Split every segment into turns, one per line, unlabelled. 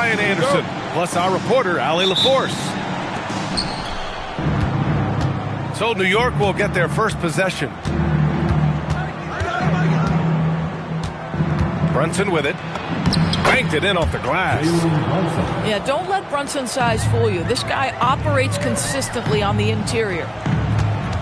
Ryan Anderson, plus our reporter, Allie LaForce. So New York will get their first possession. Brunson with it. Banked it in off the glass.
Yeah, don't let Brunson's size fool you. This guy operates consistently on the interior.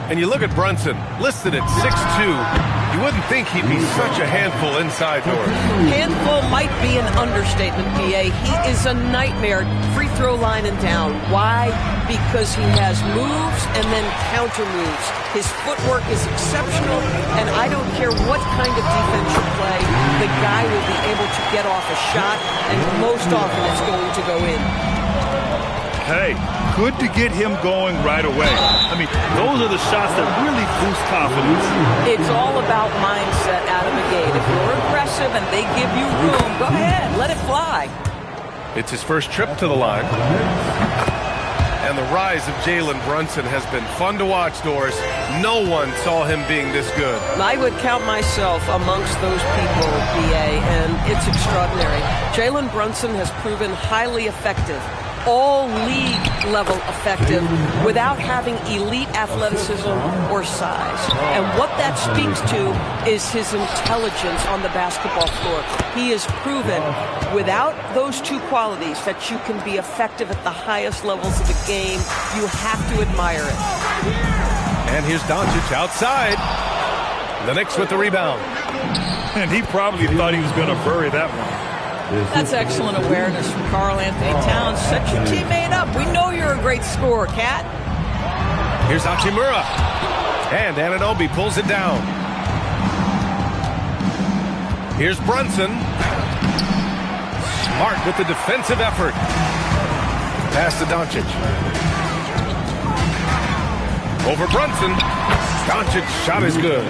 And you look at Brunson, listed at 6'2". You wouldn't think he'd be such a handful inside doors.
Handful might be an understatement, PA. He is a nightmare, free throw line and down. Why? Because he has moves and then counter moves. His footwork is exceptional, and I don't care what kind of defense you play, the guy will be able to get off a shot, and most often it's going to go in.
Hey, good to get him going right away. I mean, those are the shots that really boost confidence.
It's all about mindset out of the gate. If you're aggressive and they give you room, go ahead, let it fly.
It's his first trip to the line. And the rise of Jalen Brunson has been fun to watch, Doris. No one saw him being this good.
I would count myself amongst those people, PA, and it's extraordinary. Jalen Brunson has proven highly effective, all league level effective, without having elite athleticism or size. And what that speaks to is his intelligence on the basketball floor. He has proven without those two qualities that you can be effective at the highest levels of the game. You have to admire it.
And here's Doncic outside. The Knicks with the rebound.
And he probably thought he was going to bury that one.
That's excellent awareness from Karl Anthony Towns. Set your teammate up. We know you're a great scorer, Cat.
Here's Hachimura. And Anunoby pulls it down. Here's Brunson. Smart with the defensive effort. Pass to Doncic. Over Brunson. Doncic's shot is good.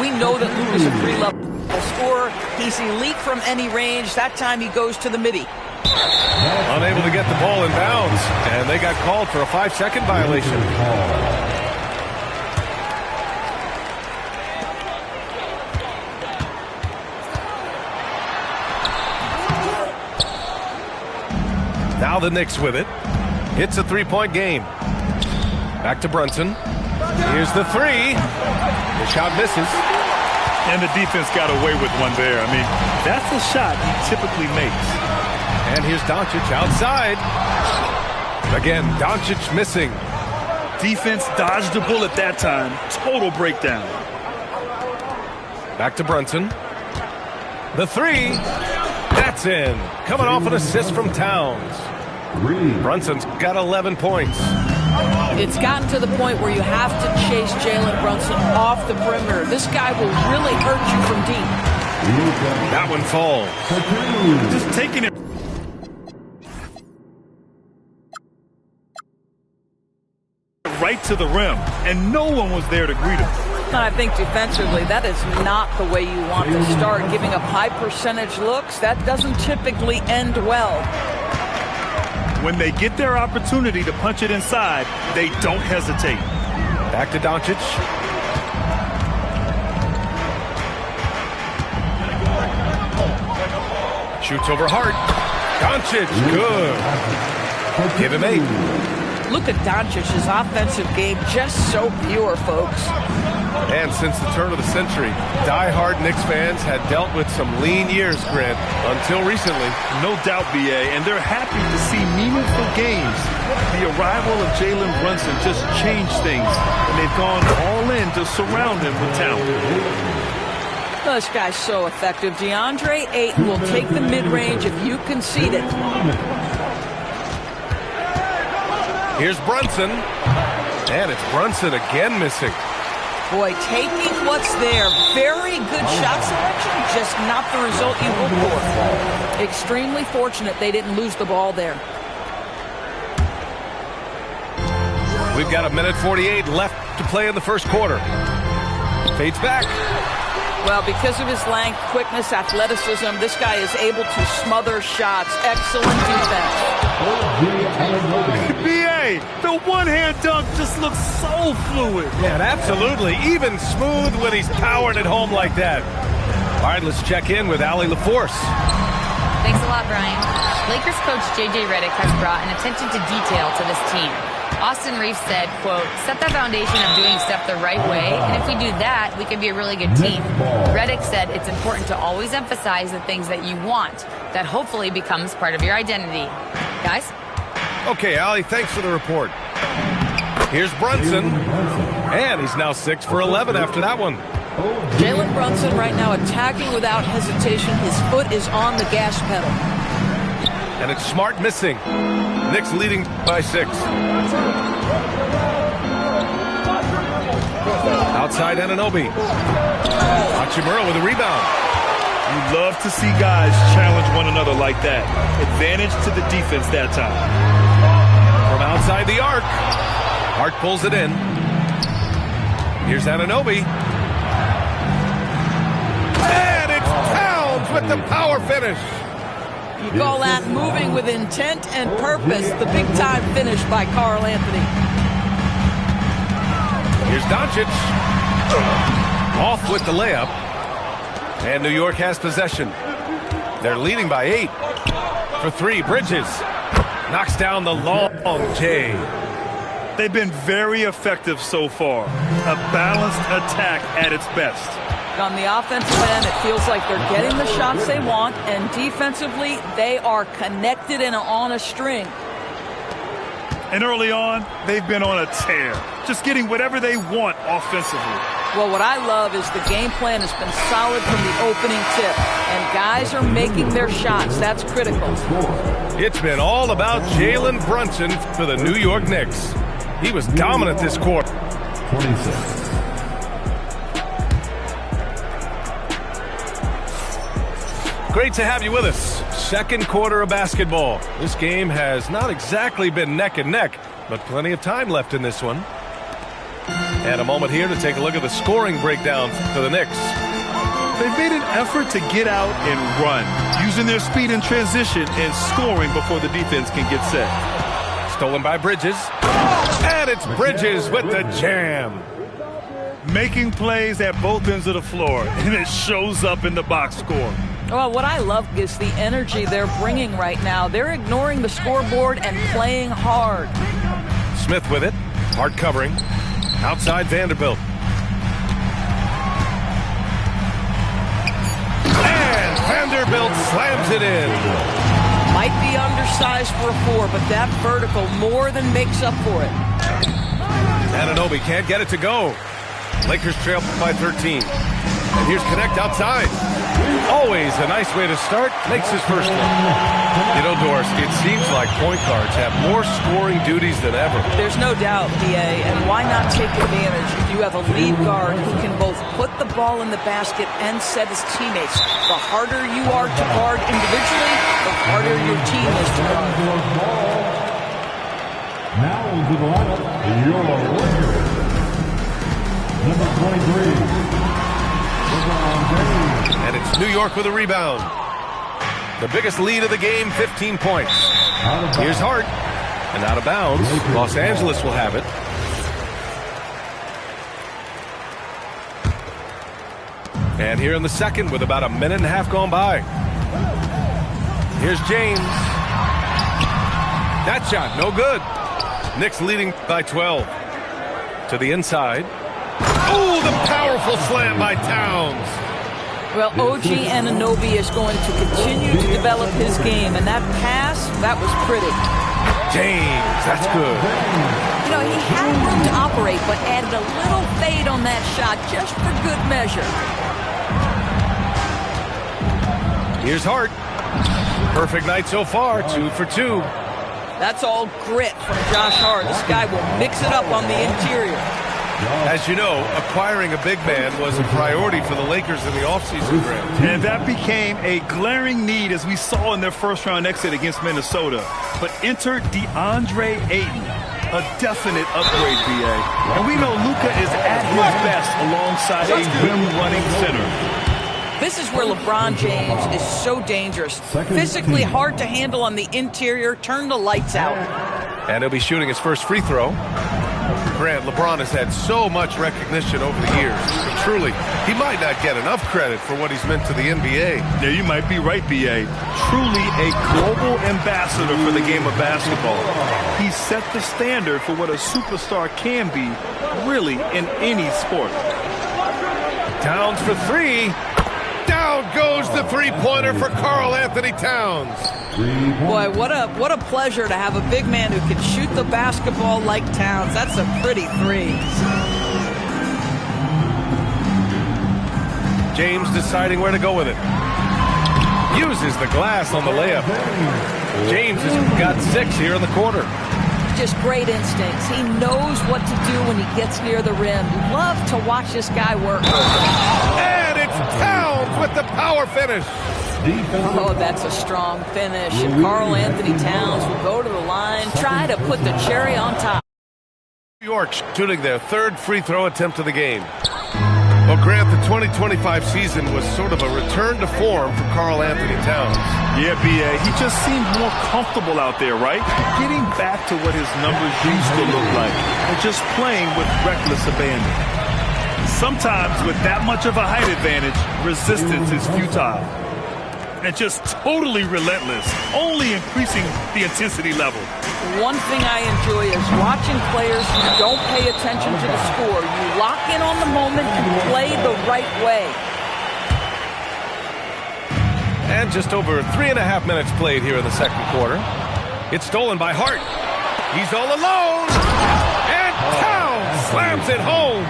We know that Luke is a 3-level scorer. He's elite from any range. That time he goes to the midi.
Unable to get the ball in bounds, and they got called for a 5-second violation. Now the Knicks with it. It's a 3-point game. Back to Brunson. Here's the 3. The shot misses.
And the defense got away with one there. I mean, that's a shot he typically makes.
And here's Doncic outside. Again, Doncic missing.
Defense dodged the bullet that time. Total breakdown.
Back to Brunson. The 3. That's in. Coming off an assist from Towns. Brunson's got 11 points.
It's gotten to the point where you have to chase Jalen Brunson off the perimeter. This guy will really hurt you from deep.
That one falls.
Just taking it right to the rim, and no one was there to greet him.
And I think defensively, that is not the way you want to start. Giving up high percentage looks, that doesn't typically end well.
When they get their opportunity to punch it inside, they don't hesitate.
Back to Doncic. Shoots over Hart. Doncic, good. Give him 8.
Look at Doncic's offensive game, just so pure, folks.
And since the turn of the century, die-hard Knicks fans had dealt with some lean years, Grant, until recently.
No doubt, B.A., and they're happy to see meaningful games. The arrival of Jalen Brunson just changed things, and they've gone all in to surround him with talent.
This guy's so effective. DeAndre Ayton will take the mid-range if you concede it.
Here's Brunson, and it's Brunson again missing.
Boy, taking what's there. Very good shot selection, just not the result you hope for. Extremely fortunate they didn't lose the ball there.
We've got 1:48 left to play in the first quarter. Fades back.
Well, because of his length, quickness, athleticism, this guy is able to smother shots. Excellent defense.
B.A., the one-hand dunk just looks so fluid.
Yeah, absolutely. Even smooth when he's powering it home like that. All right, let's check in with Allie LaForce.
Thanks a lot, Brian. Lakers coach J.J. Redick has brought an attention to detail to this team. Austin Reeves said, quote, set the foundation of doing stuff the right way, and if we do that, we can be a really good team. Redick said it's important to always emphasize the things that you want. That hopefully becomes part of your identity. Guys?
Okay, Allie, thanks for the report. Here's Brunson, and he's now 6 for 11 after that one.
Jalen Brunson right now attacking without hesitation. His foot is on the gas pedal.
And it's Smart missing. Knicks leading by 6. Outside Anunoby. Hachimura with a rebound.
You love to see guys challenge one another like that. Advantage to the defense that time.
From outside the arc. Hart pulls it in. Here's Anunoby. And it's Towns with the power finish.
You call that moving with intent and purpose. The big-time finish by Karl Anthony.
Here's Doncic. Off with the layup. And New York has possession. They're leading by 8. For 3, Bridges. Knocks down the long J.
They've been very effective so far. A balanced attack at its best.
On the offensive end, it feels like they're getting the shots they want, and defensively, they are connected and on a string.
And early on, they've been on a tear, just getting whatever they want offensively.
Well, what I love is the game plan has been solid from the opening tip, and guys are making their shots. That's critical.
It's been all about Jalen Brunson for the New York Knicks. He was dominant this quarter.
26.
Great to have you with us. Second quarter of basketball. This game has not exactly been neck and neck, but plenty of time left in this one. And a moment here to take a look at the scoring breakdown for the Knicks.
They've made an effort to get out and run, using their speed in transition and scoring before the defense can get set.
Stolen by Bridges. And it's Bridges with the jam.
Making plays at both ends of the floor, and it shows up in the box score.
Well, what I love is the energy they're bringing right now. They're ignoring the scoreboard and playing hard.
Smith with it. Hard covering. Outside Vanderbilt. And Vanderbilt slams it in.
Might be undersized for a 4, but that vertical more than makes up for it.
Anunoby can't get it to go. Lakers trail by 13. And here's Connect outside. Always a nice way to start. Makes his first one. You know, Doris, it seems like point guards have more scoring duties than ever.
There's no doubt, BA, and why not take advantage if you have a lead guard who can both put the ball in the basket and set his teammates. The harder you are to guard individually, the harder your team is to guard.
Now into the lineup, your Lakers. Number 23.
And it's New York with a rebound. The biggest lead of the game, 15 points. Here's Hart. And out of bounds, Los Angeles will have it. And here in the second with about a minute and a half gone by. Here's James. That shot, no good. Knicks leading by 12. To the inside. Oh, the powerful slam by Towns.
Well, OG Anunoby is going to continue to develop his game, and that pass, that was pretty.
James, that's good.
You know, he had room to operate, but added a little fade on that shot just for good measure.
Here's Hart. Perfect night so far, 2 for 2.
That's all grit from Josh Hart. This guy will mix it up on the interior.
As you know, acquiring a big man was a priority for the Lakers in the offseason, Grant.
And that became a glaring need, as we saw in their first-round exit against Minnesota. But enter DeAndre Ayton, a definite upgrade, BA. And we know Luka is at his best alongside a rim-running center.
This is where LeBron James is so dangerous. Physically hard to handle on the interior. Turn the lights out.
And he'll be shooting his first free throw. Grant, LeBron has had so much recognition over the years. But truly, he might not get enough credit for what he's meant to the NBA.
Yeah, you might be right, BA. Truly a global ambassador for the game of basketball. He set the standard for what a superstar can be, really, in any sport.
Towns for 3. Down goes the three-pointer for Karl Anthony Towns.
Boy, what a pleasure to have a big man who can shoot the basketball like Towns. That's a pretty 3.
James deciding where to go with it. Uses the glass on the layup. James has got 6 here in the quarter.
Just great instincts. He knows what to do when he gets near the rim. Love to watch this guy work.
And it's Towns with the power finish.
Oh, that's a strong finish. And Karl Anthony Towns will go to the line, try to put the cherry on top.
New York shooting their 3rd free throw attempt of the game. Well, Grant, the 2025 season was sort of a return to form for Karl Anthony Towns.
Yeah, B.A., he just seemed more comfortable out there, right? Getting back to what his numbers used to look like, and just playing with reckless abandon. Sometimes with that much of a height advantage, resistance is futile. And just totally relentless, only increasing the intensity level.
One thing I enjoy is watching players who don't pay attention to the score. You lock in on the moment and play the right way.
And just over 3.5 minutes played here in the second quarter. It's stolen by Hart. He's all alone. And Towns slams it home.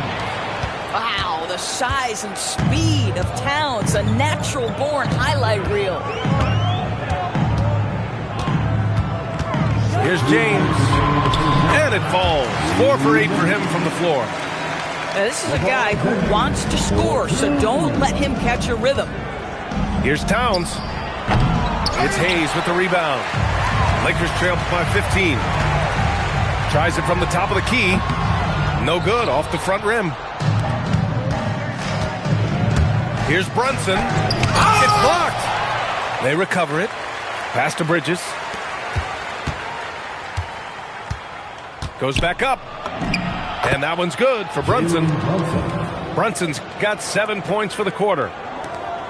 Wow, the size and speed of Towns, a natural-born highlight reel.
Here's James. And it falls. 4 for 8 for him from the floor.
Now, this is a guy who wants to score, so don't let him catch a rhythm.
Here's Towns. It's Hayes with the rebound. Lakers trail by 15. Tries it from the top of the key. No good, off the front rim. Here's Brunson. It's blocked. They recover it. Pass to Bridges. Goes back up. And that one's good for Brunson. Brunson's got 7 points for the quarter.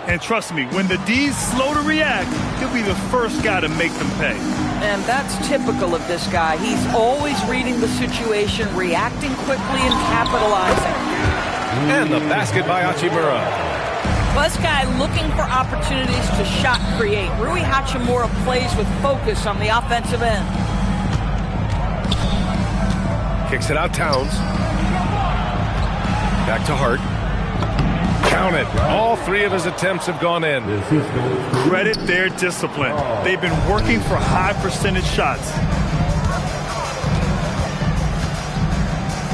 And trust me, when the D's slow to react, he'll be the first guy to make them pay.
And that's typical of this guy. He's always reading the situation, reacting quickly, and capitalizing.
And the basket by Hachimura.
Well, this guy looking for opportunities to shot create. Rui Hachimura plays with focus on the offensive end.
Kicks it out, Towns. Back to Hart. Count it. All 3 of his attempts have gone in.
Credit their discipline. They've been working for high percentage shots.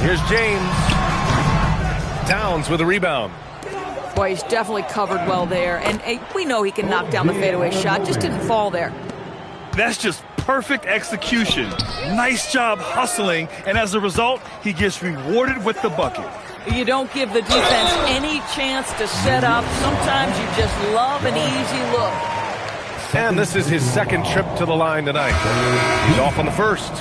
Here's James. Towns with a rebound.
Boy, he's definitely covered well there. And we know he can knock down the fadeaway shot. Just didn't fall there.
That's just perfect execution. Nice job hustling. And as a result, he gets rewarded with the bucket.
You don't give the defense any chance to set up. Sometimes you just love an easy look.
And this is his 2nd trip to the line tonight. He's off on the first.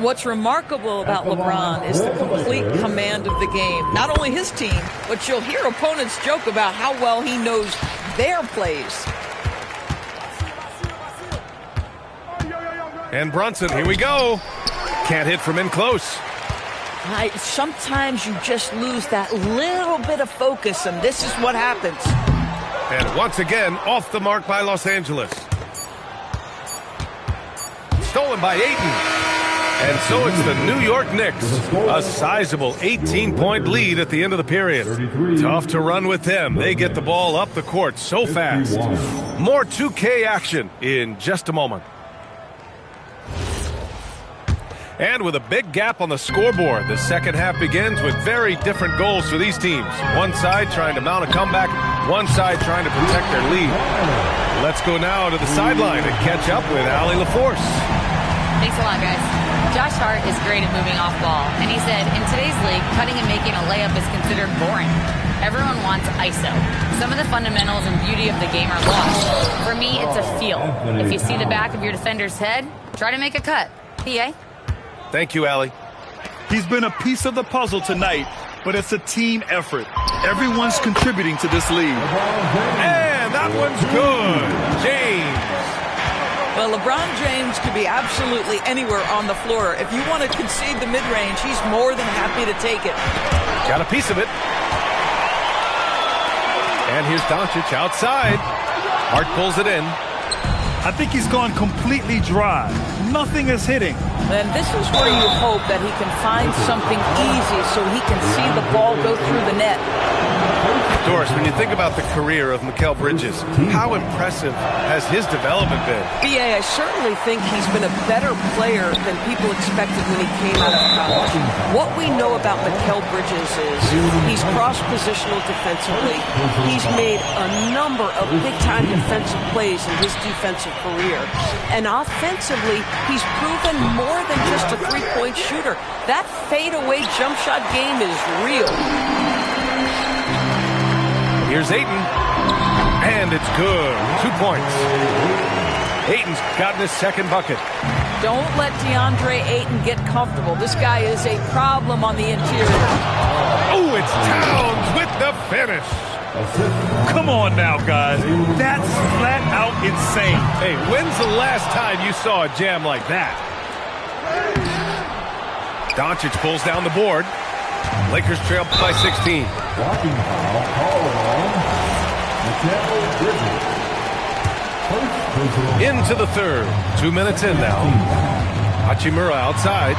What's remarkable about LeBron is the complete command of the game. Not only his team, but you'll hear opponents joke about how well he knows their plays.
And Brunson, here we go. Can't hit from in close.
Sometimes you just lose that little bit of focus, and this is what happens.
And once again, off the mark by Los Angeles. Stolen by Ayton. And so it's the New York Knicks. A sizable 18-point lead at the end of the period. Tough to run with them. They get the ball up the court so fast. More 2K action in just a moment. And with a big gap on the scoreboard, the second half begins with very different goals for these teams. One side trying to mount a comeback, one side trying to protect their lead. Let's go now to the sideline and catch up with Allie LaForce.
Thanks a lot, guys. Josh Hart is great at moving off ball, and he said, in today's league, cutting and making a layup is considered boring. Everyone wants ISO. Some of the fundamentals and beauty of the game are lost. For me, it's a feel. If you see the back of your defender's head, try to make a cut. PA?
Thank you, Allie.
He's been a piece of the puzzle tonight, but it's a team effort. Everyone's contributing to this lead.
And that one's good. James.
Well, LeBron James could be absolutely anywhere on the floor. If you want to concede the mid-range, he's more than happy to take it.
Got a piece of it. And here's Doncic outside. Hart pulls it in.
I think he's gone completely dry. Nothing is hitting.
And this is where you hope that he can find something easy so he can see the ball go through the net.
Doris, when you think about the career of Mikal Bridges, how impressive has his development been?
B.A., I certainly think he's been a better player than people expected when he came out of college. What we know about Mikal Bridges is he's cross-positional defensively. He's made a number of big-time defensive plays in his defensive career. And offensively, he's proven more than just a three-point shooter. That fadeaway jump shot game is real.
Here's Ayton, and it's good. 2 points. Ayton's gotten his second bucket.
Don't let DeAndre Ayton get comfortable. This guy is a problem on the interior.
Oh, it's Towns with the finish.
Come on now, guys. That's flat out insane.
Hey, when's the last time you saw a jam like that? Doncic pulls down the board. Lakers trail by 16.
Walking foul called on Mikal Bridges.
Into the third. 2 minutes in now. Hachimura outside.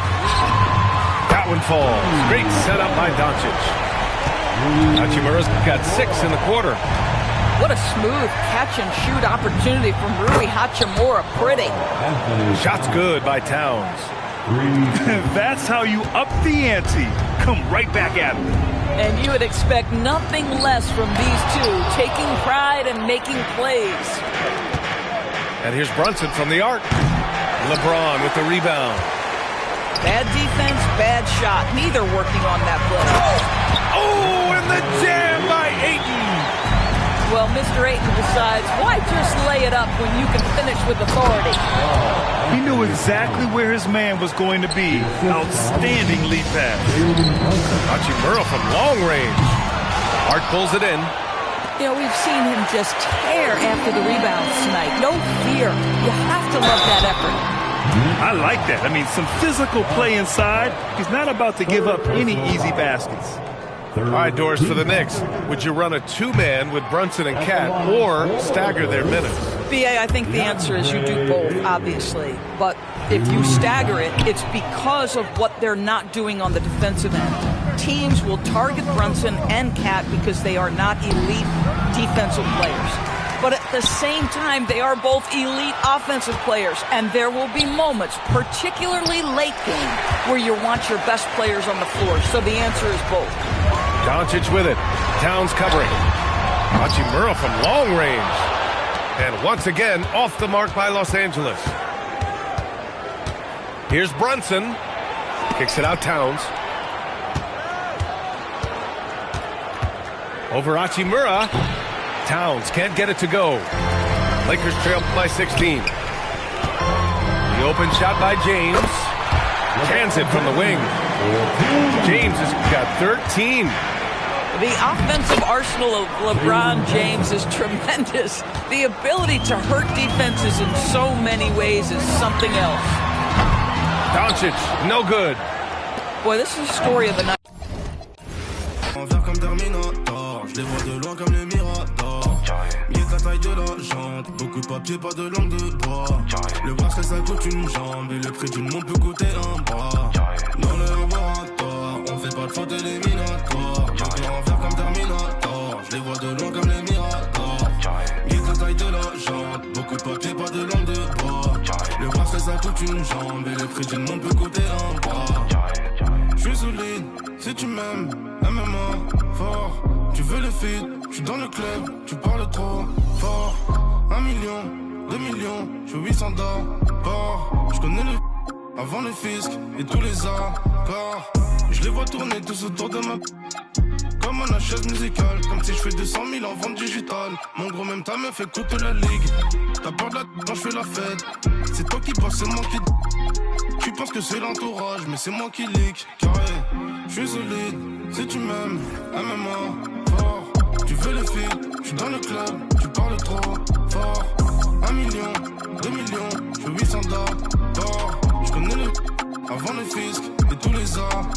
That one falls. Great setup by Doncic. Hachimura's got 6 in the quarter.
What a smooth catch-and-shoot opportunity from Rui Hachimura. Pretty.
Shot's good by Towns.
That's how you up the ante. Come right back at him.
And you would expect nothing less from these two, taking pride and making plays.
And here's Brunson from the arc. LeBron with the rebound.
Bad defense, bad shot. Neither working on that play.
Oh, and the jam by Ayton.
Well, Mr. Ayton decides, why just lay it up when you can finish with authority?
He knew exactly where his man was going to be. Outstanding lead pass.
Hachimura from long range. Hart pulls it in.
You know, we've seen him just tear after the rebounds tonight. No fear. You have to love that effort.
I like that. I mean, some physical play inside. He's not about to give up any easy baskets.
All right, Doris, for the Knicks, would you run a two-man with Brunson and Cat or stagger their minutes?
BA, I think the answer is you do both, obviously. But if you stagger it, it's because of what they're not doing on the defensive end. Teams will target Brunson and Cat because they are not elite defensive players. But at the same time, they are both elite offensive players. And there will be moments, particularly late game, where you want your best players on the floor. So the answer is both.
Doncic with it. Towns covering. Hachimura from long range. And once again, off the mark by Los Angeles. Here's Brunson. Kicks it out, Towns. Over Hachimura. Towns can't get it to go. Lakers trail by 16. The open shot by James. Cans it from the wing. James has got 13.
The offensive arsenal of LeBron James is tremendous. The ability to hurt defenses in so many ways is something else.
Doncic, no good.
Boy, this is the story of the night.
Je les vois de loin comme le Mirador. Mieux que la taille de la jante. Beaucoup de papier, pas de langue de bois. Le bracelet ça coûte une jambe. Et le prix d'une montre peut coûter un bras. Dans le laboratoire, on fait pas de faute éliminatoire. Je peux en faire comme Terminator. Je les vois de loin comme les Mirador. Mieux que la taille de la jante. Beaucoup de papier, pas de langue de bois. Le bracelet ça coûte une jambe. Et le prix d'une montre peut coûter un bras. Je suis solide, si tu m'aimes, MMA, fort. Tu veux le feed, je suis dans le club, tu parles trop fort. 1 million, 2 millions, je suis 800 d'or. Je connais le avant le fisc et tous les accords. Je les vois tourner tous autour de ma comme un chaise musicale. Comme si je fais 200 000 en vente digitale. Mon gros même ta meuf écoute la ligue. T'as peur de la quand je fais la fête. C'est toi qui penses, c'est moi qui. Tu penses que c'est l'entourage, mais c'est moi qui leak. Carré, je suis solide, si tu m'aimes, MMA, fort. Tu veux le feed, je suis dans le club, tu parles trop fort. 1 million, 2 millions, je suis 800 d'or. Je connais le avant le fisc et tous les arts.